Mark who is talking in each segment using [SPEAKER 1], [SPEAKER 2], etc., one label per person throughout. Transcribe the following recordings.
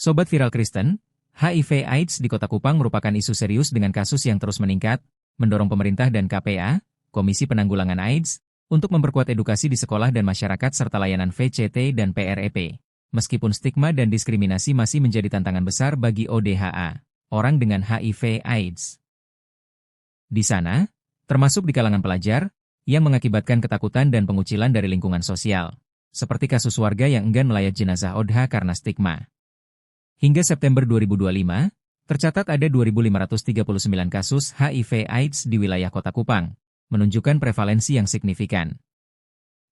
[SPEAKER 1] Sobat Viral Kristen, HIV/AIDS di Kota Kupang merupakan isu serius dengan kasus yang terus meningkat, mendorong pemerintah dan KPA, Komisi Penanggulangan AIDS, untuk memperkuat edukasi di sekolah dan masyarakat serta layanan VCT dan PREP. Meskipun stigma dan diskriminasi masih menjadi tantangan besar bagi ODHA, orang dengan HIV/AIDS. Di sana, termasuk di kalangan pelajar, yang mengakibatkan ketakutan dan pengucilan dari lingkungan sosial, seperti kasus warga yang enggan melayat jenazah ODHA karena stigma. Hingga September 2025, tercatat ada 2.539 kasus HIV/AIDS di wilayah Kota Kupang, menunjukkan prevalensi yang signifikan.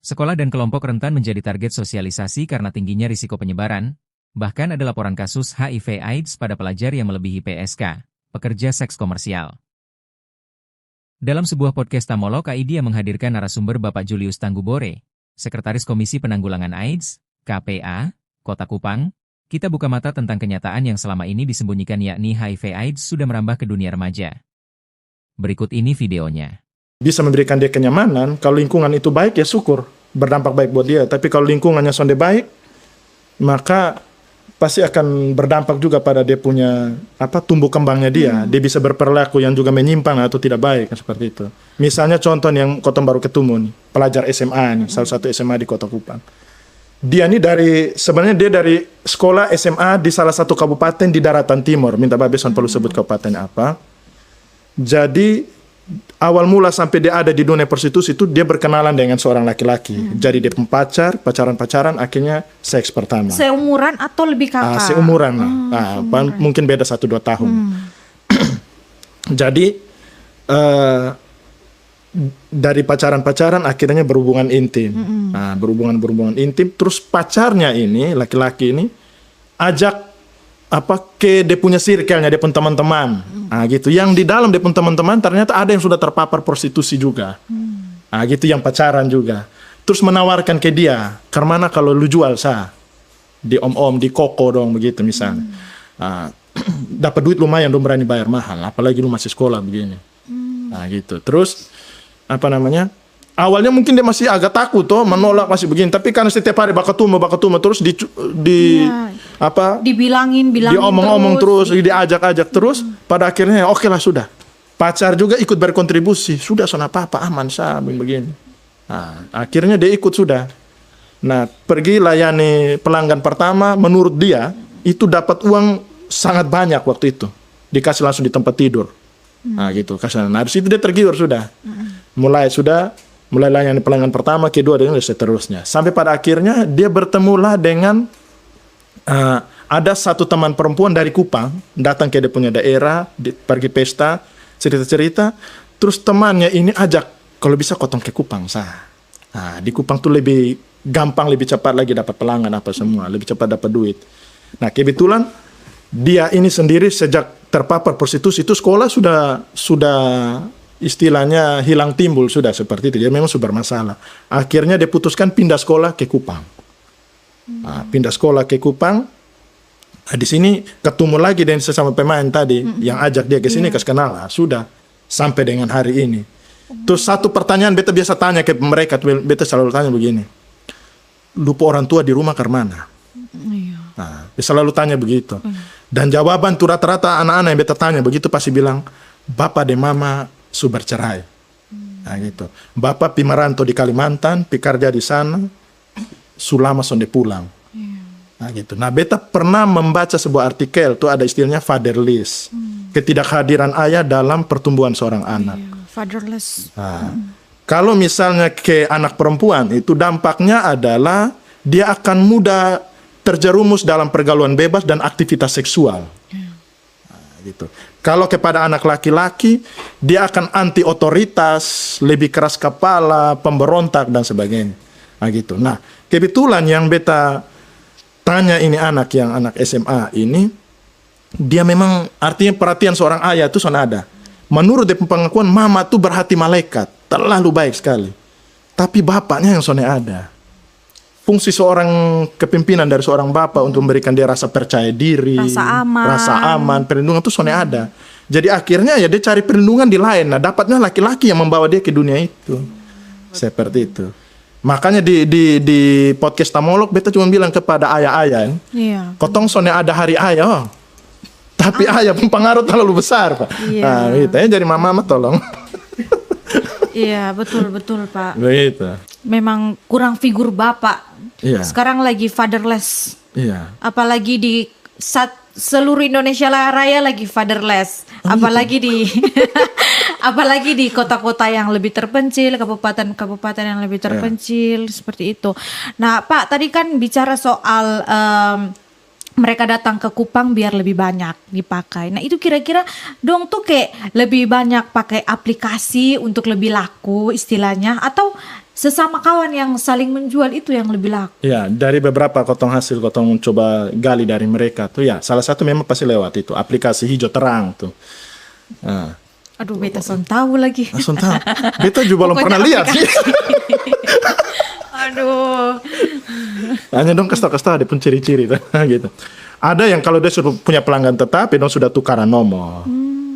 [SPEAKER 1] Sekolah dan kelompok rentan menjadi target sosialisasi karena tingginya risiko penyebaran, bahkan ada laporan kasus HIV/AIDS pada pelajar yang melebihi PSK, pekerja seks komersial. Dalam sebuah podcast Tamolo, Kaidia menghadirkan narasumber Bapak Julius Tanggubore, Sekretaris Komisi Penanggulangan AIDS, KPA, Kota Kupang. Kita buka mata tentang kenyataan yang selama ini disembunyikan, yakni HIV/AIDS sudah merambah ke dunia remaja. Berikut ini videonya.
[SPEAKER 2] Bisa memberikan dia kenyamanan, kalau lingkungan itu baik ya syukur, berdampak baik buat dia. Tapi kalau lingkungannya sonde baik, maka pasti akan berdampak juga pada dia punya tumbuh kembangnya dia. Dia bisa berperilaku yang juga menyimpang atau tidak baik, seperti itu. Misalnya contoh yang Kota baru ketemu nih, pelajar SMA nih, salah satu SMA di Kota Kupang. Dia ini sebenarnya dia dari sekolah SMA di salah satu kabupaten di Daratan Timur. Minta Babe Son perlu sebut kabupaten apa. Jadi awal mula sampai dia ada di dunia prostitusi itu dia berkenalan dengan seorang laki-laki. Jadi dia pacaran-pacaran, akhirnya seks pertama.
[SPEAKER 3] Seumuran atau lebih kakak?
[SPEAKER 2] Seumuran. Mungkin beda 1-2 tahun. Jadi dari pacaran-pacaran akhirnya berhubungan intim. Nah, berhubungan intim, terus pacarnya ini, laki-laki ini ajak ke dia punya circle-nya, dia pun teman-teman. Nah, gitu. Yang di dalam dia pun teman-teman ternyata ada yang sudah terpapar prostitusi juga. Nah, gitu, yang pacaran juga. Terus menawarkan ke dia, "Karena kalau lu jual di om-om, di koko dong," begitu misalnya. Dapat duit lumayan, dong berani bayar mahal, apalagi lu masih sekolah begini. Nah, gitu. Terus awalnya mungkin dia masih agak takut menolak masih begini, tapi karena setiap hari bakatuma terus
[SPEAKER 3] dibilangin
[SPEAKER 2] diomong-omong terus, diajak-ajak terus, pada akhirnya oke lah sudah. Pacar juga ikut berkontribusi, sudah son apa aman begini. Nah, akhirnya dia ikut sudah. Nah, pergi layani pelanggan pertama, menurut dia itu dapat uang sangat banyak waktu itu. Dikasih langsung di tempat tidur. Nah, gitu kasih. Nah, dari situ dia tergiur sudah. Mulai layani pelanggan pertama, kedua, dan seterusnya. Sampai pada akhirnya dia bertemulah dengan ada satu teman perempuan dari Kupang, datang ke dia punya daerah, pergi pesta, cerita-cerita, terus temannya ini ajak, kalau bisa kotong ke Kupang, Nah, di Kupang tuh lebih gampang, lebih cepat lagi dapat pelanggan apa semua, lebih cepat dapat duit. Nah, kebetulan dia ini sendiri sejak terpapar prostitusi itu sekolah sudah istilahnya hilang timbul sudah seperti itu. Dia memang sudah bermasalah. Akhirnya dia putuskan pindah sekolah ke Kupang. Nah, pindah sekolah ke Kupang. Nah, di sini ketemu lagi dengan sesama pemain tadi yang ajak dia ke sini, kasih kenal. Nah, sudah sampai dengan hari ini. Terus satu pertanyaan beta biasa tanya ke mereka, beta selalu tanya begini. Lupa orang tua di rumah ke mana? Nah, beta selalu tanya begitu. Dan jawaban tuh rata-rata anak-anak yang beta tanya begitu pasti bilang, "Bapak dan mama sudah bercerai." Nah, gitu. Bapak pimaranto di Kalimantan, pikarja di sana, sulama sonde pulang. Nah, gitu. Nah, beta pernah membaca sebuah artikel, tuh ada istilahnya fatherless. Ketidakhadiran ayah dalam pertumbuhan seorang anak.
[SPEAKER 3] Fatherless.
[SPEAKER 2] Nah, kalau misalnya ke anak perempuan, itu dampaknya adalah dia akan mudah terjerumus dalam pergaulan bebas dan aktivitas seksual. Nah, gitu. Kalau kepada anak laki-laki, dia akan anti otoritas, lebih keras kepala, pemberontak dan sebagainya. Nah, gitu. Nah, kebetulan yang beta tanya ini anak SMA ini, dia memang artinya perhatian seorang ayah itu ada. Menurut dia pengakuan, mama tuh berhati malaikat, terlalu baik sekali. Tapi bapaknya yang ada. Fungsi seorang kepimpinan dari seorang bapak untuk memberikan dia rasa percaya diri, rasa aman, perlindungan itu ada. Jadi akhirnya ya dia cari perlindungan di lain. Nah, dapatnya laki-laki yang membawa dia ke dunia itu. Seperti itu. Makanya di podcast Tamolog beta cuma bilang kepada ayah-ayah,
[SPEAKER 3] Iya.
[SPEAKER 2] kotong soalnya ada hari ayah, tapi ayah pun pengaruh terlalu besar, Pak.
[SPEAKER 3] Iya.
[SPEAKER 2] Nah, gitu ya, jadi mama tolong.
[SPEAKER 3] Iya, betul Pak.
[SPEAKER 2] Begitu.
[SPEAKER 3] Memang kurang figur bapak.
[SPEAKER 2] Iya.
[SPEAKER 3] Sekarang lagi fatherless.
[SPEAKER 2] Iya.
[SPEAKER 3] Apalagi di seluruh Indonesia Raya lagi fatherless. Apalagi di apalagi di kota-kota yang lebih terpencil, kabupaten-kabupaten yang lebih terpencil seperti itu. Nah, Pak, tadi kan bicara soal mereka datang ke Kupang biar lebih banyak dipakai. Nah, itu kira-kira dong tuh kayak lebih banyak pakai aplikasi untuk lebih laku istilahnya, atau sesama kawan yang saling menjual itu yang lebih laku?
[SPEAKER 2] Ya, dari beberapa kotong coba gali dari mereka tuh ya, salah satu memang pasti lewat itu aplikasi hijau terang tuh. Nah,
[SPEAKER 3] Aduh, beta son tahu lagi.
[SPEAKER 2] langsung tahu. Beta juga belum pernah lihat sih.
[SPEAKER 3] Aduh.
[SPEAKER 2] Hanya dong kasih tahu ada pun ciri-ciri gitu. Ada yang kalau dia sudah punya pelanggan tetap, dia sudah tukaran nomor.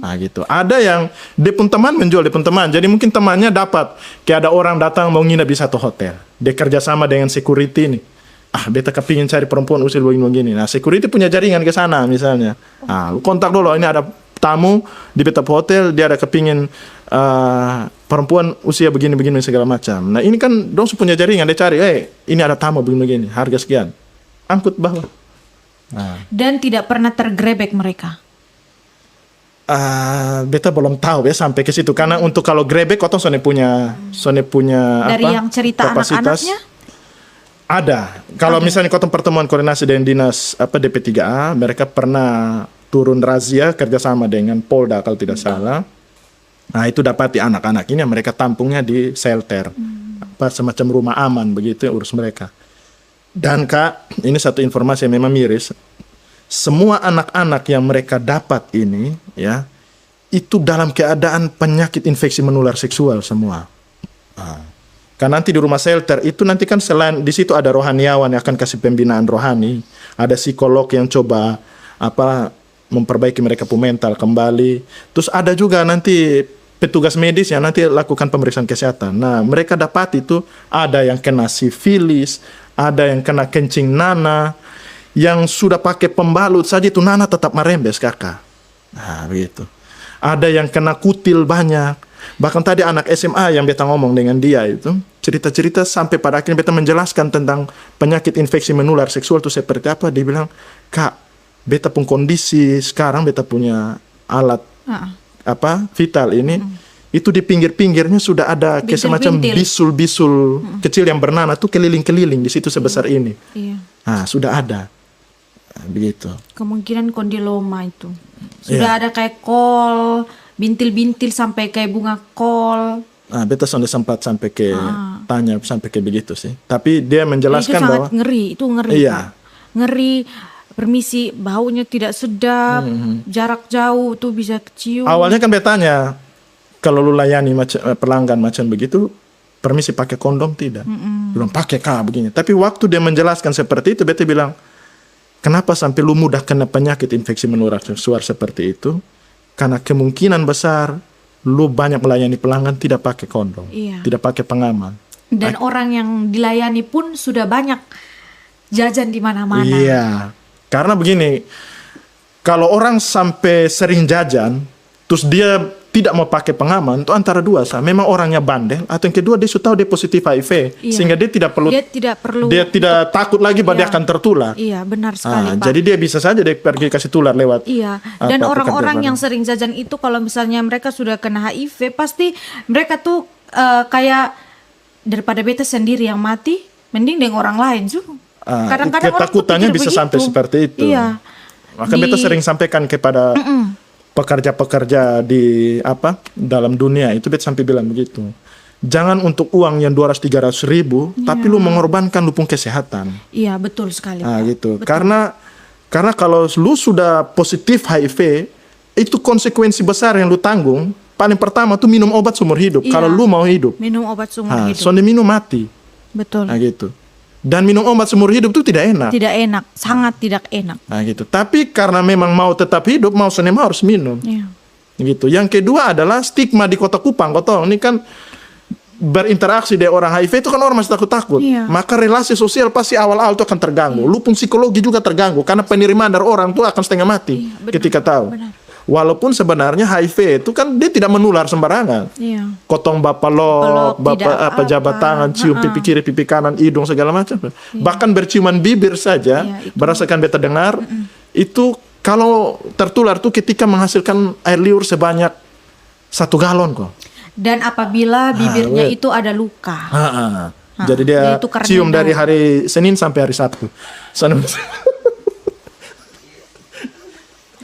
[SPEAKER 2] Nah gitu. Ada yang dia pun teman menjual, dia pun teman. Jadi mungkin temannya dapat kayak ada orang datang mau nginep di satu hotel. Dia kerjasama dengan security nih. Beta kepingin cari perempuan usia begini. Nah, security punya jaringan ke sana misalnya. Lu kontak dulu, ini ada tamu di beta hotel, dia ada kepingin perempuan usia begini-begini segala macam. Nah, ini kan dong punya jaringan, dia cari, ini ada tamu begini-begini, harga sekian. Angkut bawah. Nah.
[SPEAKER 3] Dan tidak pernah tergrebek mereka.
[SPEAKER 2] Beta belum tahu ya sampai ke situ, karena untuk kalau grebek kotong soalnya punya
[SPEAKER 3] dari
[SPEAKER 2] apa,
[SPEAKER 3] yang cerita
[SPEAKER 2] kapasitas.
[SPEAKER 3] anak-anaknya
[SPEAKER 2] Ada. Kalau misalnya kotong pertemuan koordinasi dengan dinas DP3A, mereka pernah turun razia kerjasama dengan Polda kalau tidak salah. Nah, itu dapati anak-anak ini mereka tampungnya di shelter, semacam rumah aman begitu, urus mereka. Dan Kak, ini satu informasi yang memang miris. Semua anak-anak yang mereka dapat ini ya, itu dalam keadaan penyakit infeksi menular seksual semua. Karena nanti di rumah shelter itu nanti kan selain di situ ada rohaniawan yang akan kasih pembinaan rohani, ada psikolog yang coba memperbaiki mereka punya mental kembali. Terus ada juga nanti petugas medis yang nanti lakukan pemeriksaan kesehatan. Nah, mereka dapat itu ada yang kena sifilis, ada yang kena kencing nanah, yang sudah pakai pembalut saja itu nanah tetap merembes kakak. Nah, begitu. Ada yang kena kutil banyak. Bahkan tadi anak SMA yang beta ngomong dengan dia itu, cerita-cerita sampai pada akhirnya beta menjelaskan tentang penyakit infeksi menular seksual itu seperti apa. Dia bilang, Kak, beta pun kondisi sekarang beta punya alat vital ini, itu di pinggir-pinggirnya sudah ada kayak semacam bisul-bisul kecil yang bernanah tuh keliling-keliling di situ sebesar ini.
[SPEAKER 3] Iya.
[SPEAKER 2] Nah, sudah ada. Begitu.
[SPEAKER 3] Kemungkinan kondiloma itu. Sudah ada kayak kol, bintil-bintil sampai kayak bunga kol.
[SPEAKER 2] Beta sudah sempat sampai ke tanya sampai ke begitu sih. Tapi dia menjelaskan
[SPEAKER 3] itu
[SPEAKER 2] bahwa
[SPEAKER 3] sangat ngeri, itu ngeri.
[SPEAKER 2] Iya.
[SPEAKER 3] Pak. Ngeri, permisi, baunya tidak sedap, jarak jauh tuh bisa kecium.
[SPEAKER 2] Awalnya kan beta tanya, kalau lu layani pelanggan macam begitu, permisi pakai kondom tidak? Belum pakai begini. Tapi waktu dia menjelaskan seperti itu, beta bilang, kenapa sampai lu mudah kena penyakit infeksi menular seksual seperti itu? Karena kemungkinan besar lu banyak melayani pelanggan tidak pakai kondom, tidak pakai pengaman.
[SPEAKER 3] Dan orang yang dilayani pun sudah banyak jajan di mana-mana.
[SPEAKER 2] Iya, karena begini, kalau orang sampai sering jajan, terus dia tidak mau pakai pengaman, itu antara dua, memang orangnya bandel, atau yang kedua dia sudah tahu dia positif HIV, sehingga dia tidak takut lagi bahwa dia akan tertular.
[SPEAKER 3] Iya, benar sekali, Pak.
[SPEAKER 2] Jadi dia bisa saja dia pergi kasih tular lewat.
[SPEAKER 3] Iya, dan orang-orang yang sering jajan itu kalau misalnya mereka sudah kena HIV, pasti mereka tuh kayak daripada beta sendiri yang mati, mending dengan orang lain juga. Kadang-kadang
[SPEAKER 2] ketakutannya bisa sampai seperti itu.
[SPEAKER 3] Iya.
[SPEAKER 2] Maka beta sering sampaikan kepada pekerja-pekerja di dalam dunia itu, beta sampai bilang begitu. Jangan untuk uang yang 200-300 ribu, tapi lu mengorbankan lu pun kesehatan.
[SPEAKER 3] Iya, betul sekali.
[SPEAKER 2] Gitu.
[SPEAKER 3] Betul.
[SPEAKER 2] Karena kalau lu sudah positif HIV, itu konsekuensi besar yang lu tanggung. Paling pertama tuh minum obat seumur hidup. Kalau lu mau hidup.
[SPEAKER 3] Minum obat seumur hidup.
[SPEAKER 2] Soalnya minum mati.
[SPEAKER 3] Betul.
[SPEAKER 2] Gitu. Dan minum obat seumur hidup itu tidak enak.
[SPEAKER 3] Tidak enak, sangat tidak enak.
[SPEAKER 2] Gitu. Tapi karena memang mau tetap hidup, mau harus minum.
[SPEAKER 3] Iya.
[SPEAKER 2] Gitu. Yang kedua adalah stigma di Kota Kupang. Ini kan berinteraksi dengan orang HIV itu kan orang masih takut-takut.
[SPEAKER 3] Iya.
[SPEAKER 2] Maka relasi sosial pasti awal-awal itu akan terganggu. Lu pun psikologi juga terganggu karena penerimaan dari orang itu akan setengah mati
[SPEAKER 3] Iya, benar,
[SPEAKER 2] ketika tahu.
[SPEAKER 3] benar.
[SPEAKER 2] Walaupun sebenarnya HIV itu kan dia tidak menular sembarangan.
[SPEAKER 3] Iya.
[SPEAKER 2] Kotong bapak
[SPEAKER 3] Peluk,
[SPEAKER 2] bapak
[SPEAKER 3] tidak
[SPEAKER 2] apa jabat
[SPEAKER 3] apa.
[SPEAKER 2] tangan, cium pipi kiri, pipi kanan, hidung segala macam. Bahkan berciuman bibir saja,
[SPEAKER 3] Iya, itu.
[SPEAKER 2] berdasarkan beta dengar, itu kalau tertular tuh ketika menghasilkan air liur sebanyak 1 galon kok.
[SPEAKER 3] Dan apabila bibirnya
[SPEAKER 2] wait.
[SPEAKER 3] itu ada luka.
[SPEAKER 2] Jadi dia
[SPEAKER 3] itu karena
[SPEAKER 2] cium dari
[SPEAKER 3] darah.
[SPEAKER 2] hari Senin sampai hari Sabtu.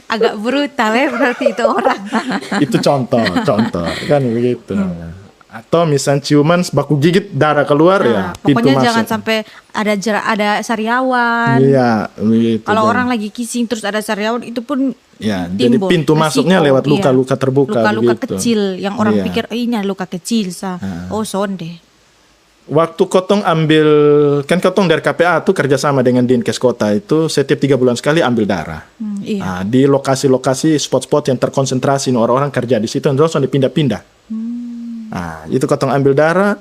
[SPEAKER 3] Agak brutal ya berarti itu orang.
[SPEAKER 2] Itu contoh kan begitu. Atau misalnya ciuman baku gigit darah keluar ya pintu
[SPEAKER 3] Pokoknya
[SPEAKER 2] masuk.
[SPEAKER 3] jangan sampai ada sariawan.
[SPEAKER 2] Iya, begitu.
[SPEAKER 3] Kalau
[SPEAKER 2] Dan-
[SPEAKER 3] orang lagi kissing terus ada sariawan itu pun
[SPEAKER 2] ya, jadi
[SPEAKER 3] timbul
[SPEAKER 2] pintu masuknya
[SPEAKER 3] resiko.
[SPEAKER 2] lewat luka-luka
[SPEAKER 3] Iya.
[SPEAKER 2] terbuka
[SPEAKER 3] Luka-luka
[SPEAKER 2] begitu.
[SPEAKER 3] kecil yang orang
[SPEAKER 2] Iya.
[SPEAKER 3] pikir ini luka kecil Oh, sonde.
[SPEAKER 2] Waktu Kotong ambil, kan Kotong dari KPA tuh kerjasama dengan Dinkes Kota itu setiap 3 bulan sekali ambil darah.
[SPEAKER 3] Iya.
[SPEAKER 2] Nah, di lokasi-lokasi spot-spot yang terkonsentrasi orang-orang kerja di situ, terus dipindah-pindah. Nah, itu Kotong ambil darah.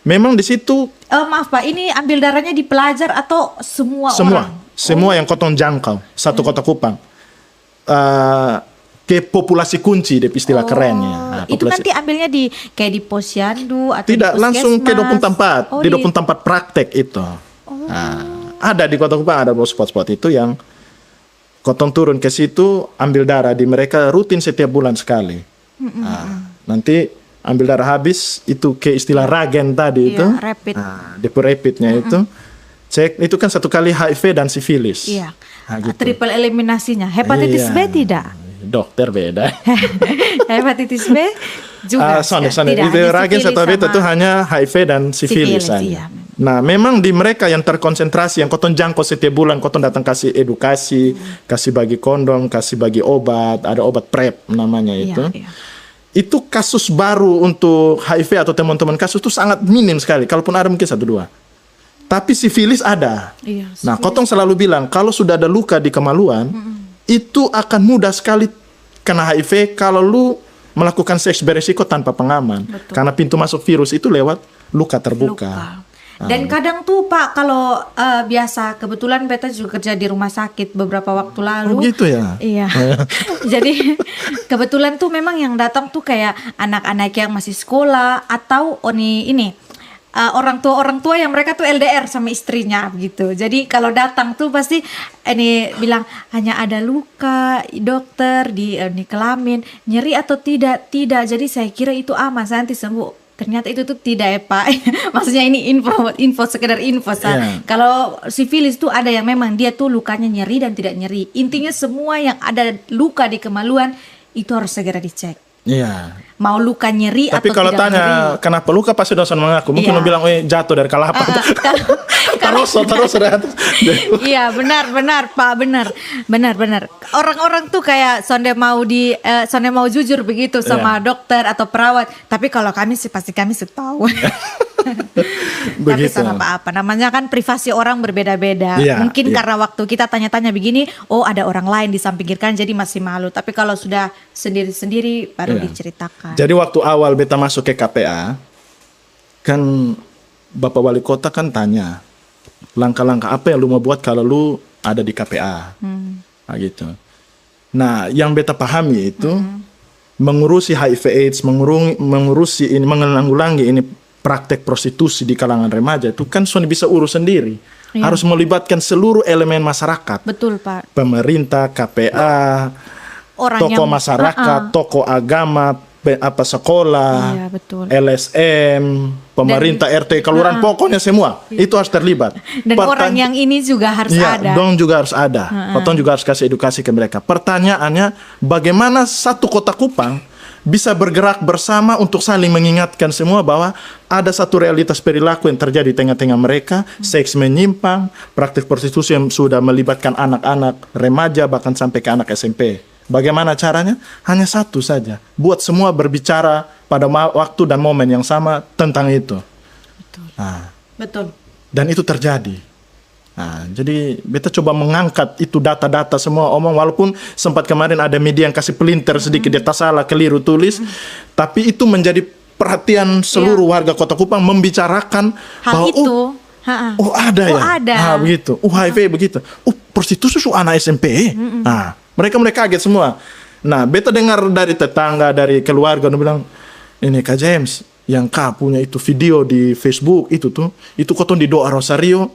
[SPEAKER 2] Memang di situ
[SPEAKER 3] Maaf Pak, ini ambil darahnya di pelajar atau semua
[SPEAKER 2] semua,
[SPEAKER 3] orang?
[SPEAKER 2] semua yang Kotong jangkau satu Kota Kupang. Ke populasi kunci deh istilah kerennya. Nah,
[SPEAKER 3] Itu
[SPEAKER 2] populasi-
[SPEAKER 3] nanti ambilnya di kayak di posyandu atau
[SPEAKER 2] Tidak,
[SPEAKER 3] di
[SPEAKER 2] langsung ke
[SPEAKER 3] puskesmas?
[SPEAKER 2] 24.
[SPEAKER 3] Oh,
[SPEAKER 2] Di 24 praktek itu. Nah, ada di Kota Kupang, ada spot-spot itu yang Kotong turun ke situ, ambil darah di mereka rutin setiap bulan sekali. Nah, nanti ambil darah habis, itu ke istilah ragen tadi
[SPEAKER 3] Iya,
[SPEAKER 2] itu.
[SPEAKER 3] rapid.
[SPEAKER 2] Nah, depo rapidnya itu. Cek, itu kan 1 kali HIV dan sifilis.
[SPEAKER 3] Iya.
[SPEAKER 2] Nah, gitu.
[SPEAKER 3] Triple eliminasinya. Hepatitis
[SPEAKER 2] Iya.
[SPEAKER 3] B tidak?
[SPEAKER 2] Dokter beda.
[SPEAKER 3] Hepatitis B juga.
[SPEAKER 2] Sorry.
[SPEAKER 3] Tidak,
[SPEAKER 2] Itu
[SPEAKER 3] hanya
[SPEAKER 2] ragen
[SPEAKER 3] sifilis
[SPEAKER 2] satu beta
[SPEAKER 3] sama-
[SPEAKER 2] itu hanya HIV dan sifilis
[SPEAKER 3] Sifilis,
[SPEAKER 2] saja.
[SPEAKER 3] iya.
[SPEAKER 2] Nah, memang di mereka yang terkonsentrasi, yang Kotong jangkau setiap bulan, Kotong datang kasih edukasi, kasih bagi kondom, kasih bagi obat, ada obat PrEP namanya
[SPEAKER 3] Iya,
[SPEAKER 2] itu.
[SPEAKER 3] iya.
[SPEAKER 2] Itu kasus baru untuk HIV atau teman-teman kasus itu sangat minim sekali, kalaupun ada mungkin 1-2. Tapi sifilis ada.
[SPEAKER 3] Iya,
[SPEAKER 2] Nah, Kotong selalu bilang, kalau sudah ada luka di kemaluan, itu akan mudah sekali kena HIV kalau lu melakukan seks beresiko tanpa pengaman.
[SPEAKER 3] Betul.
[SPEAKER 2] Karena pintu masuk virus itu lewat luka terbuka.
[SPEAKER 3] Luka. Dan kadang tuh Pak, kalau biasa kebetulan beta juga kerja di rumah sakit beberapa waktu lalu.
[SPEAKER 2] Oh gitu ya?
[SPEAKER 3] Iya. Jadi kebetulan tuh memang yang datang tuh kayak anak-anak yang masih sekolah atau ini orang tua yang mereka tuh LDR sama istrinya gitu. Jadi kalau datang tuh pasti ini bilang hanya ada luka dokter di kelamin, nyeri atau tidak? Tidak. Jadi saya kira itu aman, saya nanti sembuh. Ternyata itu tuh tidak ya Pak. Maksudnya ini info sekedar info.
[SPEAKER 2] Iya.
[SPEAKER 3] Kalau sifilis tuh ada yang memang dia tuh lukanya nyeri dan tidak nyeri. Intinya semua yang ada luka di kemaluan itu harus segera dicek.
[SPEAKER 2] Iya.
[SPEAKER 3] Mau luka nyeri
[SPEAKER 2] Tapi
[SPEAKER 3] atau
[SPEAKER 2] kalau
[SPEAKER 3] tidak
[SPEAKER 2] tanya
[SPEAKER 3] nyeri.
[SPEAKER 2] kenapa luka pasti dosen mengaku. Mungkin
[SPEAKER 3] Iya.
[SPEAKER 2] lu bilang, jatuh dari kalapan. terus
[SPEAKER 3] Iya benar Pak, benar. Orang-orang tuh kayak sonde mau jujur begitu sama
[SPEAKER 2] Iya.
[SPEAKER 3] dokter atau perawat. Tapi kalau kami sih pasti kami tahu. Tapi
[SPEAKER 2] Begitu.
[SPEAKER 3] sama apa namanya kan privasi orang berbeda-beda.
[SPEAKER 2] Iya,
[SPEAKER 3] Mungkin
[SPEAKER 2] iya.
[SPEAKER 3] karena waktu kita tanya-tanya begini, oh ada orang lain di samping kiri kan jadi masih malu. Tapi kalau sudah sendiri-sendiri baru
[SPEAKER 2] Iya.
[SPEAKER 3] diceritakan.
[SPEAKER 2] Jadi waktu awal beta masuk ke KPA, kan Bapak Wali Kota kan tanya, langkah-langkah apa yang lu mau buat kalau lu ada di KPA. Nah, gitu. Nah, yang beta pahami itu mengurusi HIV AIDS, mengurusi ini, menanggulangi ini praktek prostitusi di kalangan remaja itu kan Sony bisa urus sendiri.
[SPEAKER 3] Iya.
[SPEAKER 2] Harus melibatkan seluruh elemen masyarakat.
[SPEAKER 3] Betul Pak.
[SPEAKER 2] Pemerintah, KPA,
[SPEAKER 3] Orang
[SPEAKER 2] tokoh
[SPEAKER 3] yang
[SPEAKER 2] masyarakat, tokoh agama, sekolah,
[SPEAKER 3] Iya, betul.
[SPEAKER 2] LSM, pemerintah RT, kelurahan, pokoknya semua itu harus terlibat.
[SPEAKER 3] Dan orang yang ini juga harus
[SPEAKER 2] Iya,
[SPEAKER 3] ada.
[SPEAKER 2] dong juga harus ada. Potong juga harus kasih edukasi ke mereka. Pertanyaannya, bagaimana satu Kota Kupang bisa bergerak bersama untuk saling mengingatkan semua bahwa ada satu realitas perilaku yang terjadi di tengah-tengah mereka, seks menyimpang, praktik prostitusi yang sudah melibatkan anak-anak, remaja, bahkan sampai ke anak SMP. Bagaimana caranya? Hanya satu saja. Buat semua berbicara pada waktu dan momen yang sama tentang itu. Nah,
[SPEAKER 3] Betul.
[SPEAKER 2] dan itu terjadi. Nah, jadi beta coba mengangkat itu data-data semua omong, walaupun sempat kemarin ada media yang kasih pelintir sedikit dia tak salah keliru tulis, tapi itu menjadi perhatian seluruh warga Kota Kupang membicarakan
[SPEAKER 3] Hal
[SPEAKER 2] bahwa
[SPEAKER 3] itu. Ha-ha.
[SPEAKER 2] ada ya.
[SPEAKER 3] Ada.
[SPEAKER 2] Begitu. HIV begitu. Prostitusi anak SMP. Mereka kaget semua. Nah, beta dengar dari tetangga, dari keluarga, dia bilang, ini Kak James, yang Kak punya itu video di Facebook itu kotong di doa Rosario,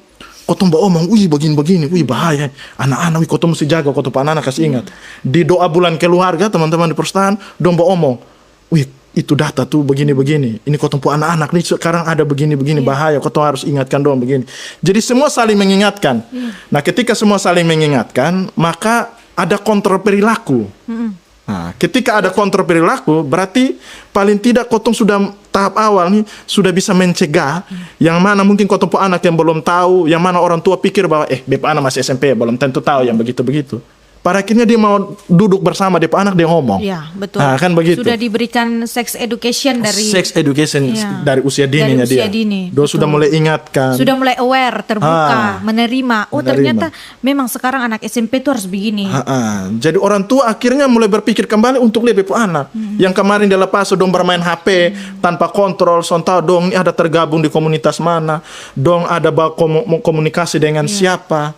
[SPEAKER 2] kotong omong, wih begini, wih bahaya, anak-anak, wih kotong mesti jaga, kotong anak-anak kasih ingat. Di doa bulan keluarga, teman-teman di perusahaan, dong omong, wih itu data tuh begini-begini, ini kotong anak-anak nih sekarang ada begini-begini bahaya, kotong harus ingatkan dong begini. Jadi semua saling mengingatkan. Nah, ketika semua saling mengingatkan, maka ada kontrol perilaku. Nah, ketika ada kontrol perilaku, berarti paling tidak kotong sudah tahap awal nih sudah bisa mencegah yang mana mungkin kotong anak yang belum tahu, yang mana orang tua pikir bahwa bep anak masih SMP belum tentu tahu yang begitu-begitu. Pada akhirnya dia mau duduk bersama dia anak, dia ngomong.
[SPEAKER 3] Ya, betul.
[SPEAKER 2] Nah, kan begitu.
[SPEAKER 3] Sudah diberikan sex education dari
[SPEAKER 2] dari usia dininya
[SPEAKER 3] dari usia
[SPEAKER 2] dia.
[SPEAKER 3] dini.
[SPEAKER 2] Dia sudah mulai ingatkan.
[SPEAKER 3] Sudah mulai aware, terbuka, menerima. Oh,
[SPEAKER 2] menerima.
[SPEAKER 3] ternyata memang sekarang anak SMP itu harus begini.
[SPEAKER 2] Jadi orang tua akhirnya mulai berpikir kembali untuk lebih anak. Yang kemarin dia lepas dong bermain HP tanpa kontrol, sontau dong ini ada tergabung di komunitas mana, dong ada komunikasi dengan siapa.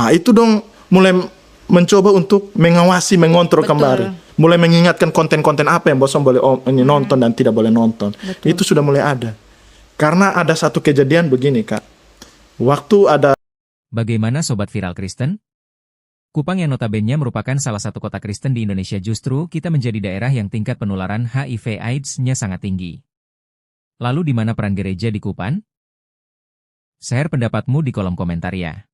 [SPEAKER 2] Itu dong mulai mencoba untuk mengawasi, mengontrol kembali. Mulai mengingatkan konten-konten apa yang bosan boleh nonton dan tidak boleh nonton.
[SPEAKER 3] Betul.
[SPEAKER 2] Itu sudah mulai ada. Karena ada satu kejadian begini, Kak. Waktu ada...
[SPEAKER 1] Bagaimana Sobat Viral Kristen? Kupang yang notabene merupakan salah satu kota Kristen di Indonesia, justru kita menjadi daerah yang tingkat penularan HIV AIDS-nya sangat tinggi. Lalu di mana peran gereja di Kupang? Share pendapatmu di kolom komentar ya.